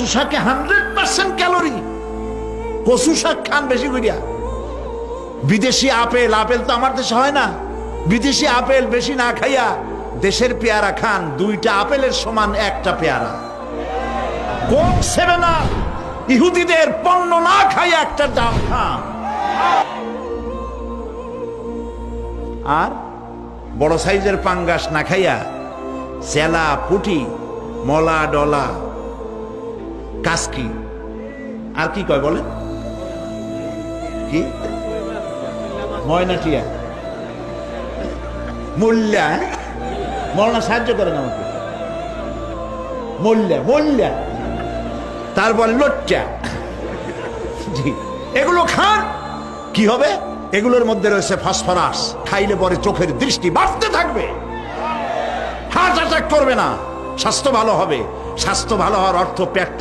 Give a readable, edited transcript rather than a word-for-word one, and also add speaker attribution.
Speaker 1: কচু শাকে 100% ক্যালোরি। কচু শাক খান বেশি করিয়া। বিদেশি আপেল, আপেল তো আমার দেশে হয় না, বিদেশি আপেল বেশি না খাইয়া দেশের পেয়ারা খান। 2টা আপেলের সমান 1টা পেয়ারা। কোক 7 আপ ইহুদিদের পণ্য না খাইয়া একটা দাম খান। আর বড় সাইজের পাঙ্গাস না খাইয়া চেলা, পুঁটি, মলা, ডলা, কাসকি, আর কি কয় বলেন, কি ময়নাটিয়া, মোল্লা, মৌলানা সাহায্য করেন আমাকে, মোল্লা, মোল্লা, তারপর লোট্টা, জি, এগুলো খান। কি হবে? এগুলোর মধ্যে রয়েছে ফসফরাস। খাইলে পরে চোখের দৃষ্টি বাড়তে থাকবে, হার্ট অ্যাটাক করবে না, স্বাস্থ্য ভালো হবে। স্বাস্থ্য ভালো হওয়ার অর্থ পেট